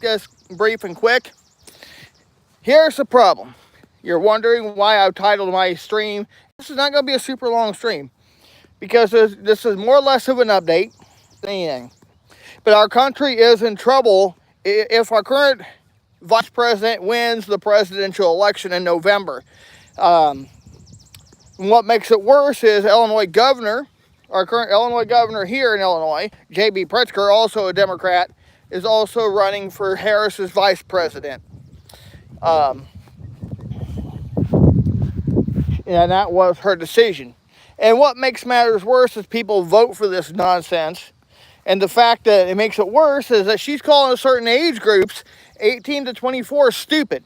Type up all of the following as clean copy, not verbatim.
this brief and quick. Here's the problem. You're wondering why I've titled my stream. This is not going to be a super long stream because this is more or less of an update than anything. But our country is in trouble if our current vice president wins the presidential election in November. And what makes it worse is Illinois governor, our current Illinois governor here in Illinois, J.B. Pritzker, also a Democrat, is also running for Harris's vice president. And that was her decision. And what makes matters worse is people vote for this nonsense. And the fact that it makes it worse is that she's calling certain age groups, 18 to 24, stupid.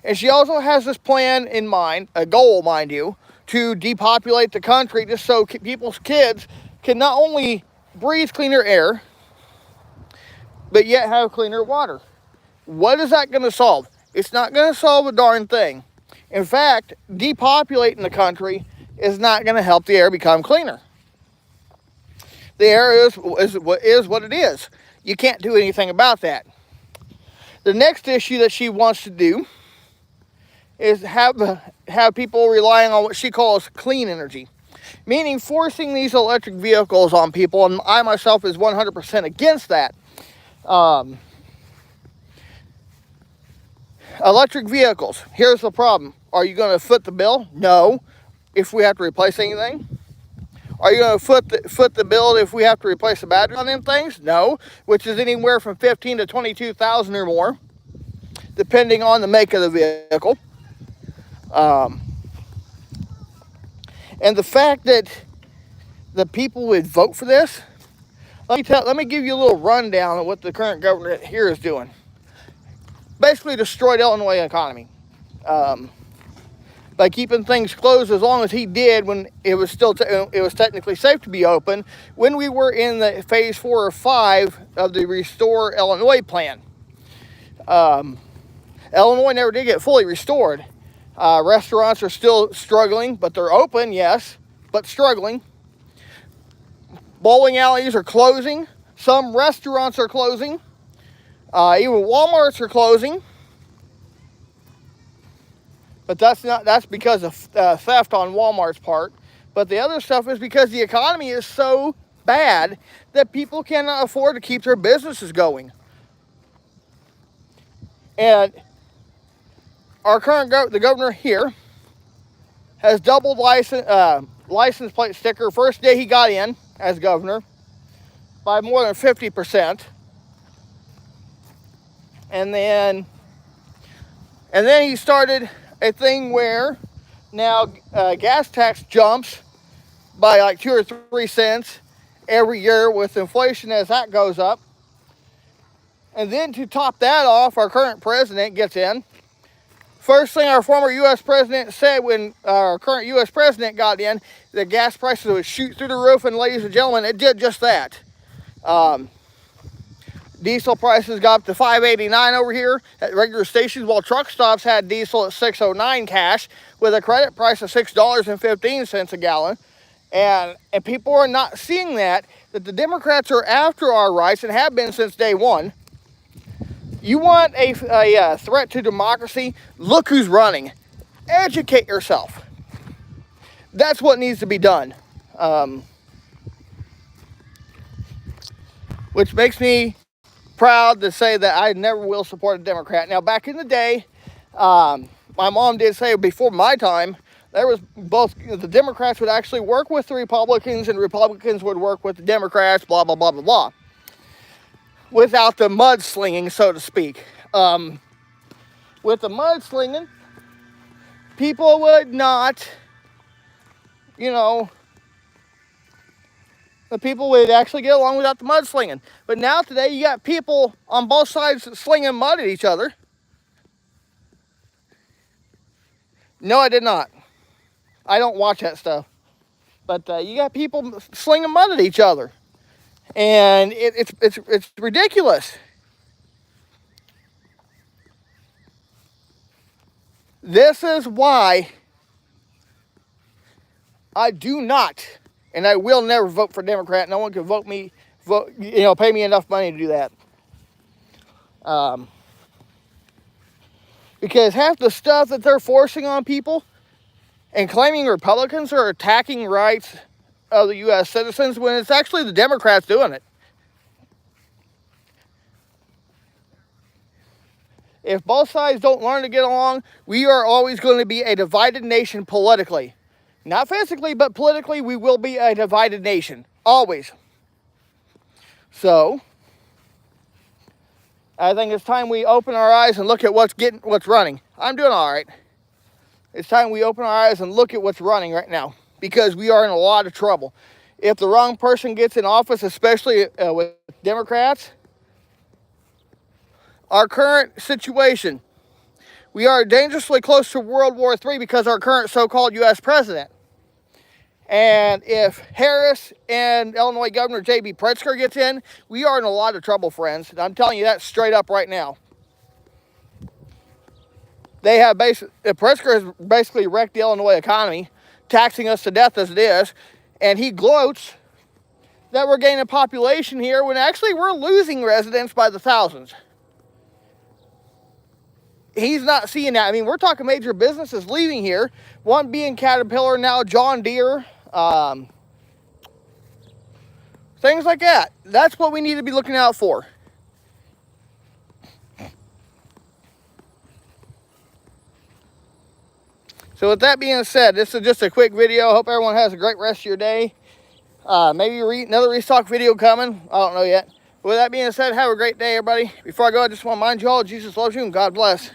And she also has this plan in mind, a goal, mind you, to depopulate the country just so people's kids can not only breathe cleaner air, but yet have cleaner water. What is that going to solve? It's not going to solve a darn thing. In fact, depopulating the country is not going to help the air become cleaner. The air is what it is. You can't do anything about that. The next issue that she wants to do is have people relying on what she calls clean energy, meaning forcing these electric vehicles on people, and I myself is 100% against that. Electric vehicles, here's the problem. Are you going to foot the bill? No. If we have to replace anything? Are you going to foot the bill if we have to replace the battery on them things? No, which is anywhere from $15,000 to $22,000 or more, depending on the make of the vehicle. And the fact that the people would vote for this, let me give you a little rundown of what the current governor here is doing. Basically destroyed Illinois economy. By keeping things closed as long as he did when it was still it was technically safe to be open when we were in the phase 4 or 5 of the Restore Illinois plan. Illinois never did get fully restored. Restaurants are still struggling, but they're open, yes, but struggling. Bowling alleys are closing. Some restaurants are closing. Even Walmarts are closing. But that's because of theft on Walmart's part. But the other stuff is because the economy is so bad that people cannot afford to keep their businesses going. And our current the governor here has doubled license plate sticker first day he got in as governor by more than 50%. And then he started a thing where now gas tax jumps by like 2 or 3 cents every year with inflation as that goes up. And then to top that off, our current president gets in. First thing our former U.S. president said when our current U.S. president got in, the gas prices would shoot through the roof, and ladies and gentlemen, it did just that. Diesel prices got up to $5.89 over here at regular stations, while truck stops had diesel at $6.09 cash with a credit price of $6.15 a gallon. And people are not seeing that the Democrats are after our rights and have been since day one. You want a threat to democracy? Look who's running. Educate yourself. That's what needs to be done. Which makes me proud to say that I never will support a Democrat. Now, back in the day, my mom did say before my time, there was both, the Democrats would actually work with the Republicans and Republicans would work with the Democrats, blah, blah, blah, blah, blah. Without the mudslinging, so to speak. With the mudslinging, people would not, the people would actually get along without the mudslinging. But now today, you got people on both sides slinging mud at each other. No, I did not. I don't watch that stuff. But you got people slinging mud at each other. And it's ridiculous. This is why I do not, and I will never vote for Democrat. No one can pay me enough money to do that. Because half the stuff that they're forcing on people and claiming Republicans are attacking rights of the U.S. citizens when it's actually the Democrats doing it. If both sides don't learn to get along, we are always going to be a divided nation politically. Not physically, but politically, we will be a divided nation. Always. So, I think it's time we open our eyes and look at what's running. I'm doing all right. It's time we open our eyes and look at what's running right now, because we are in a lot of trouble. If the wrong person gets in office, especially with Democrats, our current situation, we are dangerously close to World War III because our current so-called U.S. president. And if Harris and Illinois Governor J.B. Pritzker gets in, we are in a lot of trouble, friends. And I'm telling you that straight up right now. Pritzker has basically wrecked the Illinois economy, taxing us to death as it is. And he gloats that we're gaining population here when actually we're losing residents by the thousands. He's not seeing that. I mean, we're talking major businesses leaving here. One being Caterpillar, now John Deere. Things like that. That's what we need to be looking out for. So with that being said, this is just a quick video. Hope everyone has a great rest of your day. Maybe another restock video coming. I don't know yet. With that being said, have a great day, everybody. Before I go, I just want to remind you all, Jesus loves you and God bless.